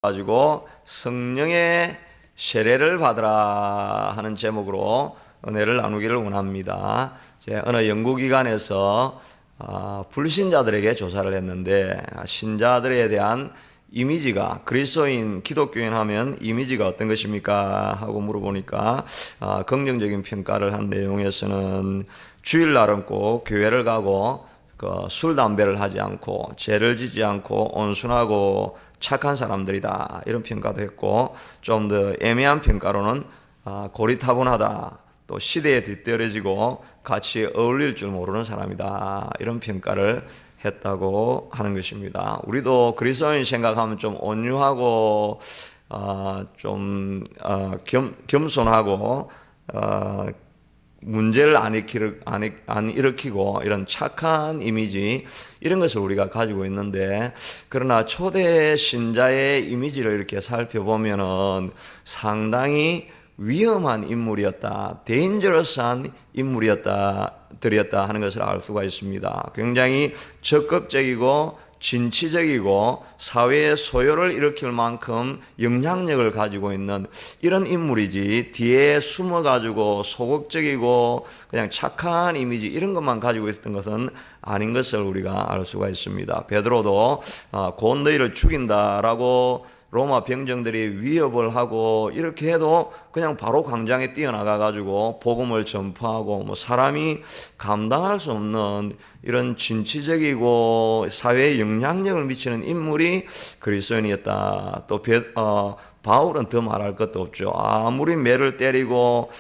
가지고 성령의 세례를 받으라 하는 제목으로 은혜를 나누기를 원합니다. 어느 연구기관에서 불신자들에게 조사를 했는데 신자들에 대한 이미지가, 그리스도인 기독교인 하면 이미지가 어떤 것입니까 하고 물어보니까 긍정적인 평가를 한 내용에서는 주일날은 꼭 교회를 가고 술 담배를 하지 않고 죄를 짓지 않고 온순하고 착한 사람들이다, 이런 평가도 했고, 좀 더 애매한 평가로는 고리타분하다, 또 시대에 뒤떨어지고 같이 어울릴 줄 모르는 사람이다, 이런 평가를 했다고 하는 것입니다. 우리도 그리스도인 생각하면 좀 온유하고 겸손하고 문제를 안 일으키고 이런 착한 이미지, 이런 것을 우리가 가지고 있는데, 그러나 초대 신자의 이미지를 이렇게 살펴보면은 상당히 위험한 인물이었다, 데인저러스한 인물이었다 하는 것을 알 수가 있습니다. 굉장히 적극적이고 진취적이고 사회의 소요를 일으킬 만큼 영향력을 가지고 있는 이런 인물이지, 뒤에 숨어가지고 소극적이고 그냥 착한 이미지 이런 것만 가지고 있었던 것은 아닌 것을 우리가 알 수가 있습니다. 베드로도 곧 너희를 죽인다라고 로마 병정들이 위협을 하고 이렇게 해도 그냥 바로 광장에 뛰어나가가지고 복음을 전파하고, 사람이 감당할 수 없는 이런 진취적이고 사회에 영향력을 미치는 인물이 그리스도인이었다. 또 바울은 더 말할 것도 없죠. 아무리 매를 때리고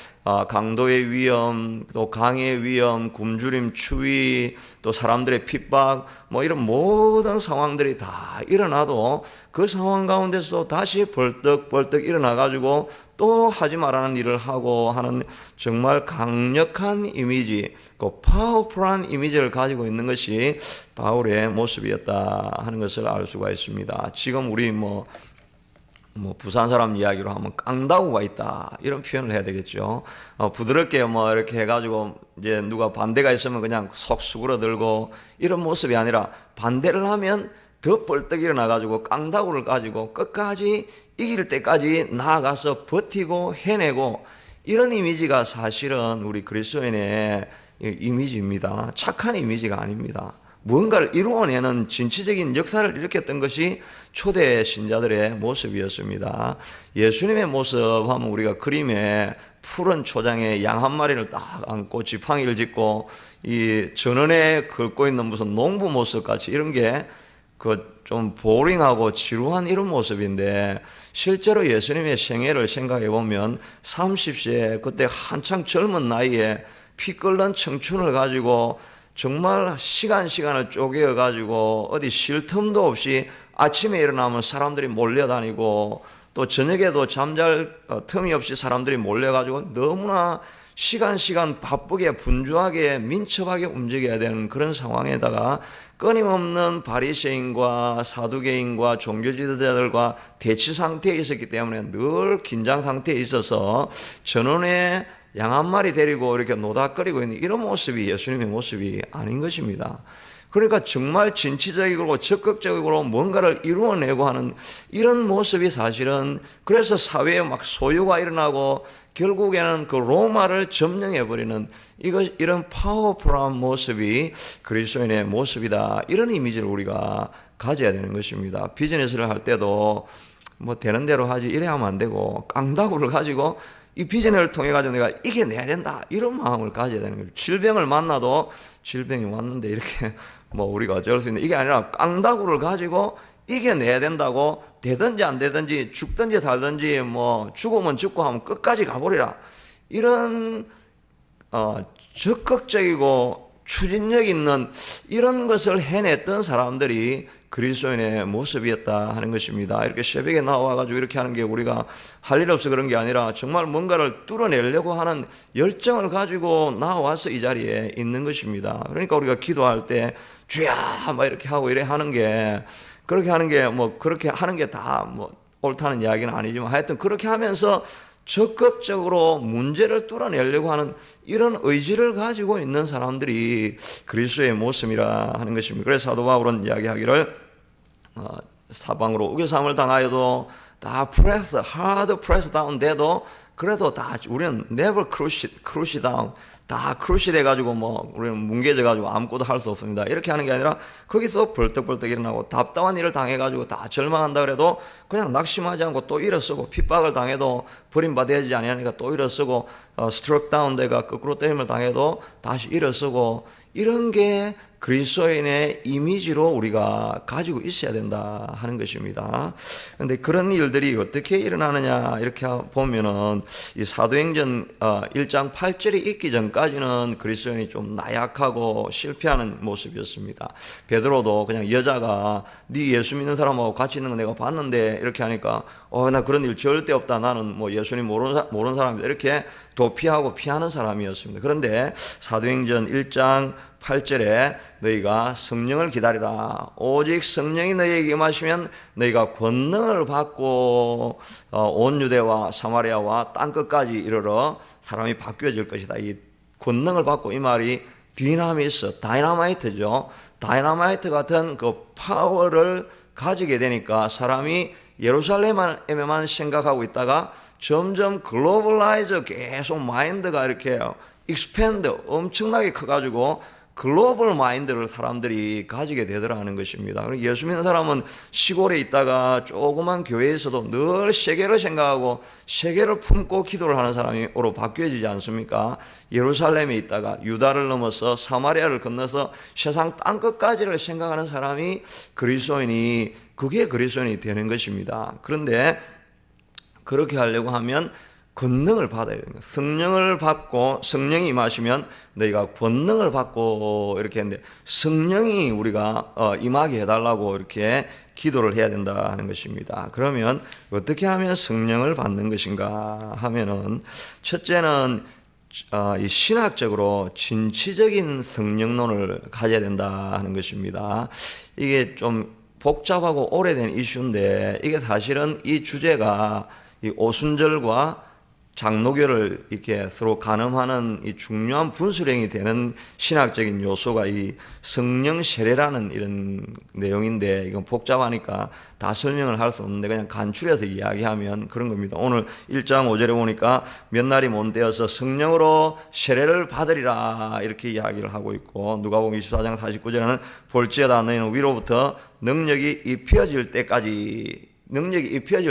강도의 위험, 또 강의 위험, 굶주림, 추위, 또 사람들의 핍박, 이런 모든 상황들이 다 일어나도 그 상황 가운데서 다시 벌떡 일어나가지고 또 하지 말라는 일을 하고 하는 정말 강력한 이미지, 그 파워풀한 이미지를 가지고 있는 것이 바울의 모습이었다 하는 것을 알 수가 있습니다. 지금 우리 부산 사람 이야기로 하면 깡다구가 있다, 이런 표현을 해야 되겠죠. 부드럽게 이렇게 해가지고 이제 누가 반대가 있으면 그냥 속 수그러들고 이런 모습이 아니라, 반대를 하면 더 벌떡 일어나가지고 깡다구를 가지고 끝까지 이길 때까지 나아가서 버티고 해내고, 이런 이미지가 사실은 우리 그리스도인의 이미지입니다. 착한 이미지가 아닙니다. 무언가를 이루어내는 진취적인 역사를 일으켰던 것이 초대 신자들의 모습이었습니다. 예수님의 모습 하면 우리가 그림에 푸른 초장에 양 한 마리를 딱 안고 지팡이를 짚고 이 전원에 걷고 있는 무슨 농부 모습 같이, 이런 게 좀 보링하고 지루한 이런 모습인데, 실제로 예수님의 생애를 생각해 보면 30세 그때 한창 젊은 나이에 피 끓는 청춘을 가지고 정말 시간을 쪼개어 가지고 어디 쉴 틈도 없이 아침에 일어나면 사람들이 몰려다니고, 또 저녁에도 잠잘 틈이 없이 사람들이 몰려가지고 너무나 시간 바쁘게 분주하게 민첩하게 움직여야 되는 그런 상황에다가 끊임없는 바리새인과 사두개인과 종교 지도자들과 대치 상태에 있었기 때문에 늘 긴장 상태에 있어서 전원에 양 한 마리 데리고 이렇게 노닥거리고 있는 이런 모습이 예수님의 모습이 아닌 것입니다. 그러니까 정말 진취적이고 적극적으로 뭔가를 이루어내고 하는 이런 모습이 사실은, 그래서 사회에 막 소유가 일어나고 결국에는 그 로마를 점령해버리는 이런 파워풀한 모습이 그리스도인의 모습이다, 이런 이미지를 우리가 가져야 되는 것입니다. 비즈니스를 할 때도 되는 대로 하지 이래 하면 안 되고, 깡다구를 가지고 이 비전을 통해 가지고 내가 이겨내야 된다, 이런 마음을 가져야 되는 거죠. 질병을 만나도 질병이 왔는데 이렇게 우리가 어쩔 수 있는 이게 아니라 깡다구를 가지고 이겨내야 된다고, 되든지 안 되든지 죽든지 살든지 죽으면 죽고 하면 끝까지 가버리라, 이런 적극적이고 추진력 있는 이런 것을 해냈던 사람들이 그리스도인의 모습이었다 하는 것입니다. 이렇게 새벽에 나와가지고 이렇게 하는 게 우리가 할 일 없어 그런 게 아니라, 정말 뭔가를 뚫어내려고 하는 열정을 가지고 나와서 이 자리에 있는 것입니다. 그러니까 우리가 기도할 때 주야 이렇게 하고 이래 하는 게, 그렇게 하는 게 다 옳다는 이야기는 아니지만, 하여튼 그렇게 하면서 적극적으로 문제를 뚫어내려고 하는 이런 의지를 가지고 있는 사람들이 그리스도의 모습이라 하는 것입니다. 그래서 사도 바울은 이야기하기를 사방으로 우겨삼을 당하여도 다 프레스, 하드 프레스 다운 돼도 그래도 다 우리는 never crush down, 다 크루시 돼가지고 뭐 우리는 뭉개져가지고 아무것도 할 수 없습니다. 이렇게 하는 게 아니라 거기서 벌떡벌떡 일어나고 답답한 일을 당해가지고 다 절망한다 그래도 그냥 낙심하지 않고 또 일어서고 핍박을 당해도 버림받아야지 아니하니까 또 일어서고 스트럭 다운 돼가 거꾸로 때림을 당해도 다시 일어서고 이런 게 그리스도인의 이미지로 우리가 가지고 있어야 된다 하는 것입니다. 그런데 그런 일들이 어떻게 일어나느냐 이렇게 보면은 이 사도행전 1장 8절이 있기 전까지는 그리스도인이 좀 나약하고 실패하는 모습이었습니다. 베드로도 그냥 여자가 네 예수 믿는 사람하고 같이 있는 거 내가 봤는데 이렇게 하니까 나 그런 일 절대 없다. 나는 뭐 예수님 모르는 사람이다. 이렇게 도피하고 피하는 사람이었습니다. 그런데 사도행전 1장 8절에 너희가 성령을 기다리라. 오직 성령이 너희에게 임하시면 너희가 권능을 받고 온 유대와 사마리아와 땅끝까지 이르러 사람이 바뀌어질 것이다. 이 권능을 받고 이 말이 디나미스, 다이나마이트죠. 다이나마이트 같은 그 파워를 가지게 되니까 사람이 예루살렘에만 생각하고 있다가 점점 글로벌라이저 계속 마인드가 이렇게 익스팬드 엄청나게 커가지고 글로벌 마인드를 사람들이 가지게 되더라는 것입니다. 예수 믿는 사람은 시골에 있다가 조그만 교회에서도 늘 세계를 생각하고 세계를 품고 기도를 하는 사람으로 바뀌어지지 않습니까? 예루살렘에 있다가 유다를 넘어서 사마리아를 건너서 세상 땅끝까지를 생각하는 사람이 그리스도인이 그게 그리스도인이 되는 것입니다. 그런데 그렇게 하려고 하면 권능을 받아야 됩니다. 성령을 받고 성령이 임하시면 너희가 권능을 받고 이렇게 했는데 성령이 우리가 임하게 해달라고 이렇게 기도를 해야 된다 하는 것입니다. 그러면 어떻게 하면 성령을 받는 것인가 하면은 첫째는 이 신학적으로 진취적인 성령론을 가져야 된다 하는 것입니다. 이게 좀 복잡하고 오래된 이슈인데 이게 사실은 이 주제가 이 오순절과 장로교를 이렇게 서로 가늠하는 이 중요한 분수령이 되는 신학적인 요소가 이 성령 세례라는 이런 내용인데 이건 복잡하니까 다 설명을 할 수 없는데 그냥 간추려서 이야기하면 그런 겁니다. 오늘 1장 5절에 보니까 몇 날이 못되어서 성령으로 세례를 받으리라 이렇게 이야기를 하고 있고 누가복음 24장 49절에는 볼지어다 너희는 위로부터 능력이 입혀질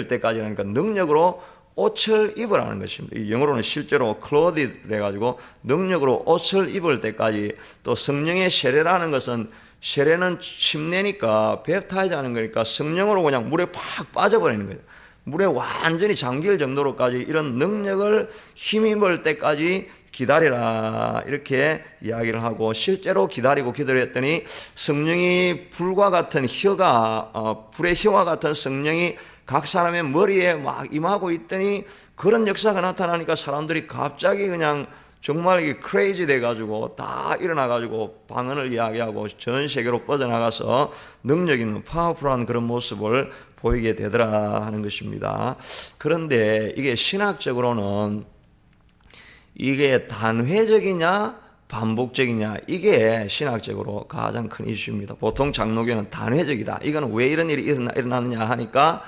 때까지라니까 능력으로 옷을 입으라는 것입니다. 영어로는 실제로 clothed 돼가지고 능력으로 옷을 입을 때까지 또 성령의 세례라는 것은 세례는 침례니까 뵙타이즈 하는 거니까 성령으로 그냥 물에 팍 빠져버리는 거예요. 물에 완전히 잠길 정도로까지 이런 능력을 힘입을 때까지 기다리라 이렇게 이야기를 하고 실제로 기다리고 기다렸더니 성령이 불과 같은 불의 혀와 같은 성령이 각 사람의 머리에 막 임하고 있더니 그런 역사가 나타나니까 사람들이 갑자기 그냥 정말 이게 크레이지 돼가지고 다 일어나가지고 방언을 이야기하고 전 세계로 뻗어나가서 능력 있는 파워풀한 그런 모습을 보이게 되더라 하는 것입니다. 그런데 이게 신학적으로는 이게 단회적이냐 반복적이냐 이게 신학적으로 가장 큰 이슈입니다. 보통 장로교는 단회적이다. 이거는 왜 이런 일이 일어나느냐 하니까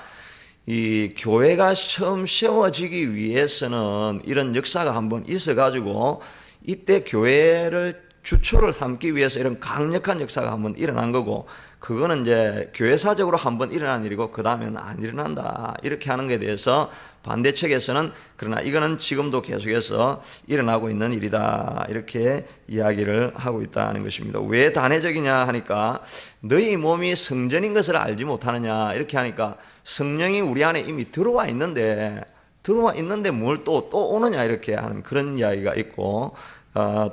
이 교회가 처음 세워지기 위해서는 이런 역사가 한번 있어가지고 이때 교회를 주초를 삼기 위해서 이런 강력한 역사가 한번 일어난 거고 그거는 이제 교회사적으로 한번 일어난 일이고 그 다음에는 안 일어난다 이렇게 하는 것에 대해서 반대측에서는 그러나 이거는 지금도 계속해서 일어나고 있는 일이다 이렇게 이야기를 하고 있다는 것입니다. 왜 단회적이냐 하니까 너희 몸이 성전인 것을 알지 못하느냐 이렇게 하니까 성령이 우리 안에 이미 들어와 있는데 뭘 또 오느냐 이렇게 하는 그런 이야기가 있고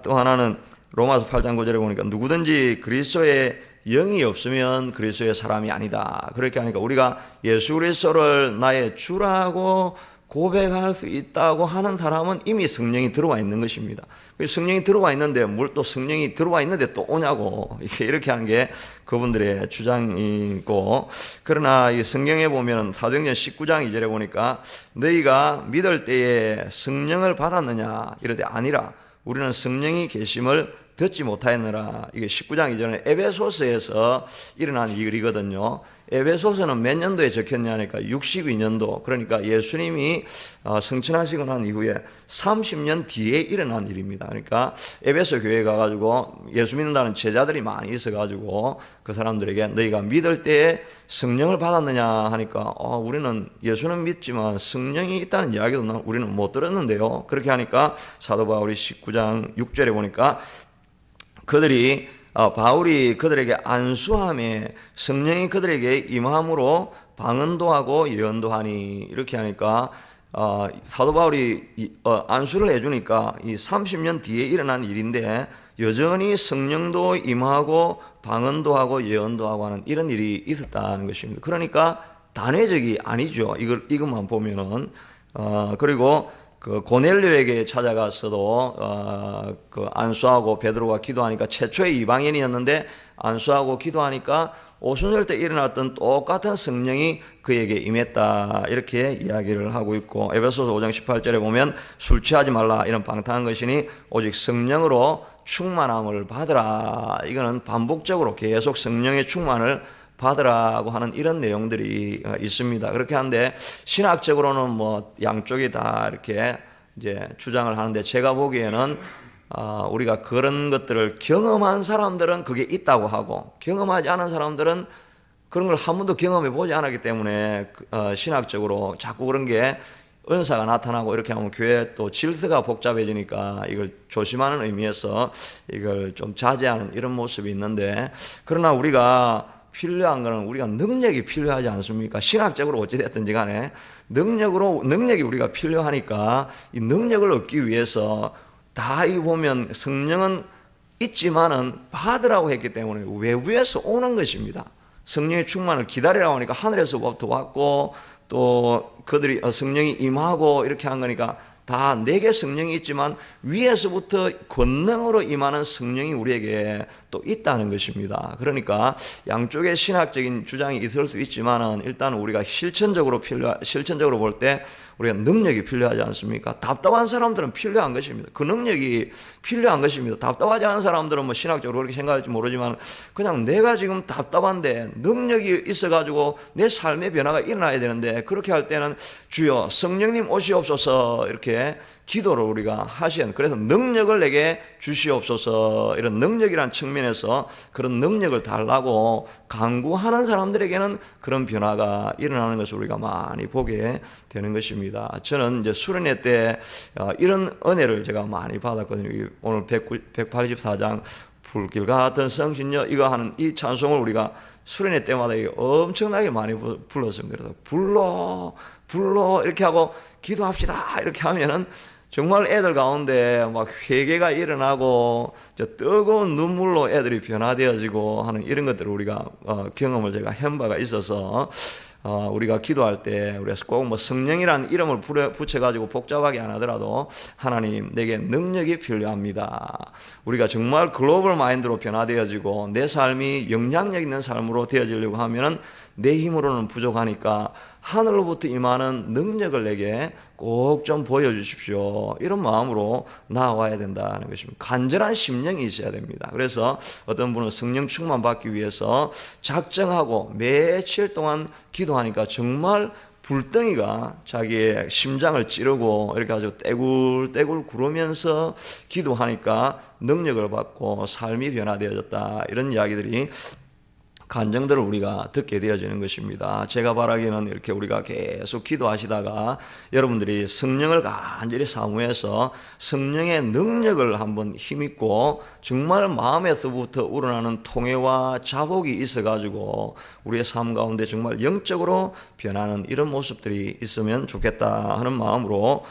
또 하나는 로마서 8장 9절에 보니까 누구든지 그리스도의 영이 없으면 그리스도의 사람이 아니다. 그렇게 하니까 우리가 예수 그리스도를 나의 주라고 고백할 수 있다고 하는 사람은 이미 성령이 들어와 있는 것입니다. 성령이 들어와 있는데 뭘 또 성령이 들어와 있는데 또 오냐고 이렇게 하는 게 그분들의 주장이고 그러나 이 성경에 보면 사도행전 19장 2절에 보니까 너희가 믿을 때에 성령을 받았느냐 이러되 아니라 우리는 성령이 계심을 듣지 못하였느라. 이게 19장 이전에 에베소서에서 일어난 일이거든요. 에베소서는 몇 년도에 적혔냐니까 62년도, 그러니까 예수님이 승천하시고 난 이후에 30년 뒤에 일어난 일입니다. 그러니까 에베소 교회에 가가지고 예수 믿는다는 제자들이 많이 있어가지고 그 사람들에게 너희가 믿을 때에 성령을 받았느냐 하니까 우리는 예수는 믿지만 성령이 있다는 이야기도 우리는 못 들었는데요. 그렇게 하니까 사도 바울이 19장 6절에 보니까 바울이 그들에게 안수함에 성령이 그들에게 임함으로 방언도 하고 예언도 하니, 이렇게 하니까 사도 바울이 안수를 해주니까 이 30년 뒤에 일어난 일인데 여전히 성령도 임하고 방언도 하고 예언도 하고 하는 이런 일이 있었다는 것입니다. 그러니까 단회적이 아니죠. 이것만 보면은. 그리고 그 고넬료에게 찾아갔어도 그 안수하고 베드로가 기도하니까 최초의 이방인이었는데 안수하고 기도하니까 오순절 때 일어났던 똑같은 성령이 그에게 임했다, 이렇게 이야기를 하고 있고, 에베소서 5장 18절에 보면 술 취하지 말라, 이런 방탕한 것이니 오직 성령으로 충만함을 받으라. 이거는 반복적으로 계속 성령의 충만을 받으라고 하는 이런 내용들이 있습니다. 그렇게 하는데 신학적으로는 뭐 양쪽이 다 이렇게 이제 주장을 하는데, 제가 보기에는 우리가 그런 것들을 경험한 사람들은 그게 있다고 하고, 경험하지 않은 사람들은 그런 걸 한 번도 경험해 보지 않았기 때문에 신학적으로 자꾸 그런 게 은사가 나타나고 이렇게 하면 교회 또 질서가 복잡해지니까 이걸 조심하는 의미에서 이걸 좀 자제하는 이런 모습이 있는데, 그러나 우리가 필요한 거는 우리가 능력이 필요하지 않습니까? 신학적으로 어찌됐든지 간에 능력이 우리가 필요하니까 이 능력을 얻기 위해서 다 이 보면 성령은 있지만은 받으라고 했기 때문에 외부에서 오는 것입니다. 성령의 충만을 기다리라고 하니까 하늘에서부터 왔고, 또 그들이 성령이 임하고 이렇게 한 거니까 다 내게 성령이 있지만 위에서부터 권능으로 임하는 성령이 우리에게 또 있다는 것입니다. 그러니까 양쪽의 신학적인 주장이 있을 수 있지만은 일단 우리가 실천적으로 볼 때 우리가 능력이 필요하지 않습니까? 답답한 사람들은 필요한 것입니다. 그 능력이 필요한 것입니다. 답답하지 않은 사람들은 뭐 신학적으로 그렇게 생각할지 모르지만 그냥 내가 지금 답답한데 능력이 있어가지고 내 삶의 변화가 일어나야 되는데, 그렇게 할 때는 주여 성령님 오시옵소서 이렇게 기도를 우리가 그래서 능력을 내게 주시옵소서, 이런 능력이란 측면에서 그런 능력을 달라고 간구하는 사람들에게는 그런 변화가 일어나는 것을 우리가 많이 보게 되는 것입니다. 저는 이제 수련회 때 이런 은혜를 제가 많이 받았거든요. 오늘 184장 불길 같은 성신여 이거 하는 이 찬송을 우리가 수련회 때마다 엄청나게 많이 불렀습니다. 그래서 불러 이렇게 하고 기도합시다 이렇게 하면은 정말 애들 가운데 막 회개가 일어나고 뜨거운 눈물로 애들이 변화되어지고 하는 이런 것들을 우리가 경험을 제가 한 바가 있어서, 우리가 기도할 때 우리가 꼭 뭐 성령이라는 이름을 붙여가지고 복잡하게 안 하더라도 하나님 내게 능력이 필요합니다. 우리가 정말 글로벌 마인드로 변화되어지고 내 삶이 영향력 있는 삶으로 되어지려고 하면은 내 힘으로는 부족하니까 하늘로부터 임하는 능력을 내게 꼭 좀 보여주십시오, 이런 마음으로 나아와야 된다는 것입니다. 간절한 심령이 있어야 됩니다. 그래서 어떤 분은 성령 충만 받기 위해서 작정하고 며칠 동안 기도하니까 정말 불덩이가 자기의 심장을 찌르고 이렇게 아주 떼굴떼굴 구르면서 기도하니까 능력을 받고 삶이 변화되어졌다, 이런 이야기들이 간증들을 우리가 듣게 되어지는 것입니다. 제가 바라기는 이렇게 우리가 계속 기도하시다가 여러분들이 성령을 간절히 사모해서 성령의 능력을 한번 힘입고 정말 마음에서부터 우러나는 통회와 자복이 있어가지고 우리의 삶 가운데 정말 영적으로 변하는 이런 모습들이 있으면 좋겠다 하는 마음으로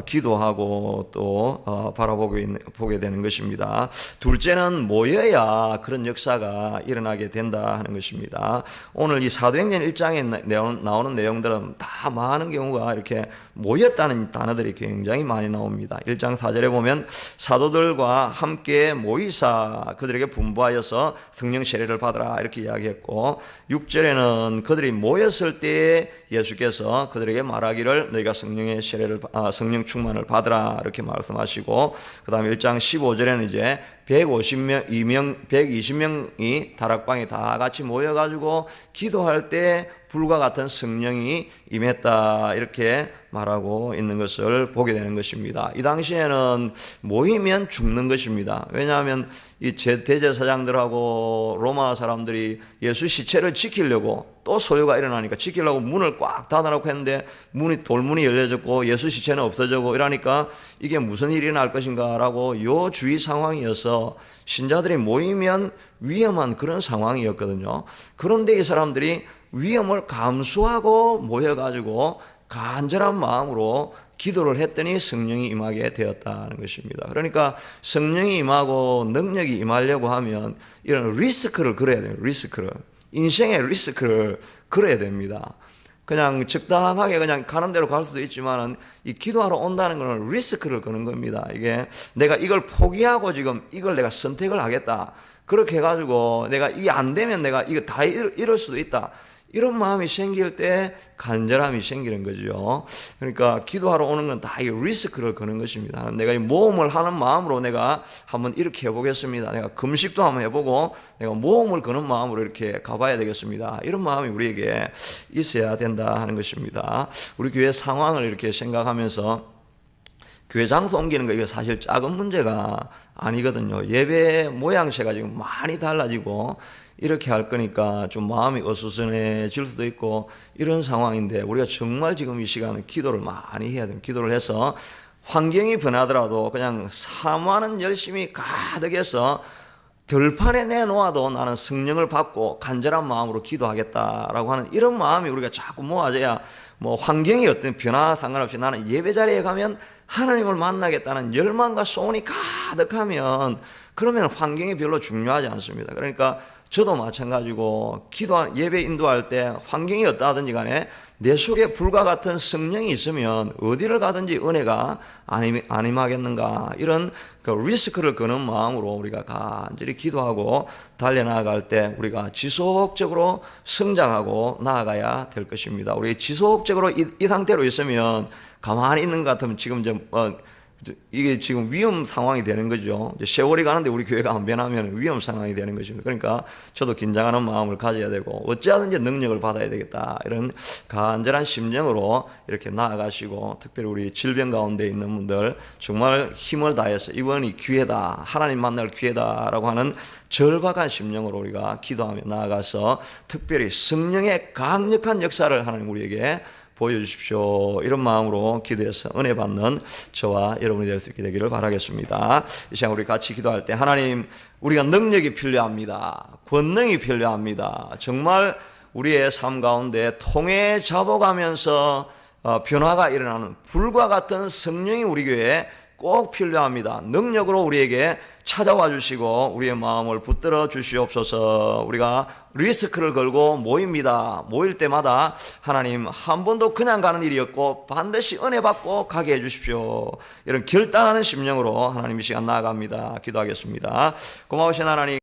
기도하고 또 바라보게 되는 것입니다. 둘째는 모여야 그런 역사가 일어나게 된다 하는 것입니다. 오늘 이 사도행전 1장에 나오는 내용들은 다 많은 경우가 이렇게 모였다는 단어들이 굉장히 많이 나옵니다. 1장 4절에 보면 사도들과 함께 모이사 그들에게 분부하여서 성령 세례를 받으라 이렇게 이야기했고, 6절에는 그들이 모였을 때 예수께서 그들에게 말하기를 너희가 성령 충만을 받으라 이렇게 말씀하시고, 그 다음에 1장 15절에는 이제 120명이 다락방에 다 같이 모여가지고 기도할 때 불과 같은 성령이 임했다, 이렇게 말하고 있는 것을 보게 되는 것입니다. 이 당시에는 모이면 죽는 것입니다. 왜냐하면 이 대제사장들하고 로마 사람들이 예수 시체를 지키려고, 또 소요가 일어나니까 지키려고 문을 꽉 닫아놓고 했는데 돌문이 열려졌고 예수 시체는 없어지고 이러니까 이게 무슨 일이 날 것인가라고 요 주위 상황이어서 신자들이 모이면 위험한 그런 상황이었거든요. 그런데 이 사람들이 위험을 감수하고 모여가지고 간절한 마음으로 기도를 했더니 성령이 임하게 되었다는 것입니다. 그러니까 성령이 임하고 능력이 임하려고 하면 이런 리스크를 걸어야 돼요. 인생의 리스크를 걸어야 됩니다. 그냥 적당하게 그냥 가는 대로 갈 수도 있지만은 이 기도하러 온다는 것은 리스크를 거는 겁니다. 이게 내가 이걸 포기하고 지금 이걸 내가 선택을 하겠다, 그렇게 해가지고 내가 이게 안 되면 내가 이거 다 잃을 수도 있다, 이런 마음이 생길 때 간절함이 생기는 거죠. 그러니까 기도하러 오는 건 다 이 리스크를 거는 것입니다. 내가 이 모험을 하는 마음으로 내가 한번 이렇게 해보겠습니다. 내가 금식도 한번 해보고 내가 모험을 거는 마음으로 이렇게 가봐야 되겠습니다. 이런 마음이 우리에게 있어야 된다 하는 것입니다. 우리 교회 상황을 이렇게 생각하면서 교회 장소 옮기는 거 이거 사실 작은 문제가 아니거든요. 예배 모양새가 지금 많이 달라지고 이렇게 할 거니까 좀 마음이 어수선해질 수도 있고 이런 상황인데, 우리가 정말 지금 이 시간에 기도를 많이 해야 됩니다. 기도를 해서 환경이 변하더라도 그냥 사모하는 열심이 가득해서 들판에 내놓아도 나는 성령을 받고 간절한 마음으로 기도하겠다라고 하는 이런 마음이 우리가 자꾸 모아져야, 뭐 환경이 어떤 변화 상관없이 나는 예배 자리에 가면 하나님을 만나겠다는 열망과 소원이 가득하면, 그러면 환경이 별로 중요하지 않습니다. 그러니까 저도 마찬가지고 예배 인도할 때 환경이 어떠하든지 간에 내 속에 불과 같은 성령이 있으면 어디를 가든지 은혜가 안 임하겠는가, 이런 그 리스크를 거는 마음으로 우리가 간절히 기도하고 달려나갈 때 우리가 지속적으로 성장하고 나아가야 될 것입니다. 우리 지속적으로 이 상태로 있으면 가만히 있는 것 같으면 지금 이게 지금 위험 상황이 되는 거죠. 이제 세월이 가는데 우리 교회가 안 변하면 위험 상황이 되는 것입니다. 그러니까 저도 긴장하는 마음을 가져야 되고 어찌하든지 능력을 받아야 되겠다, 이런 간절한 심정으로 이렇게 나아가시고, 특별히 우리 질병 가운데 있는 분들 정말 힘을 다해서 이번이 기회다, 하나님 만날 기회다라고 하는 절박한 심령으로 우리가 기도하며 나아가서 특별히 성령의 강력한 역사를 하나님 우리에게 보여주십시오, 이런 마음으로 기도해서 은혜 받는 저와 여러분이 될 수 있게 되기를 바라겠습니다. 이 시간 우리 같이 기도할 때, 하나님, 우리가 능력이 필요합니다. 권능이 필요합니다. 정말 우리의 삶 가운데 통해 잡아가면서 변화가 일어나는 불과 같은 성령이 우리 교회에 꼭 필요합니다. 능력으로 우리에게 찾아와 주시고 우리의 마음을 붙들어 주시옵소서. 우리가 리스크를 걸고 모입니다. 모일 때마다 하나님, 한 번도 그냥 가는 일이었고 반드시 은혜 받고 가게 해 주십시오, 이런 결단하는 심령으로 하나님 이 시간 나아갑니다. 기도하겠습니다. 고마우신 하나님,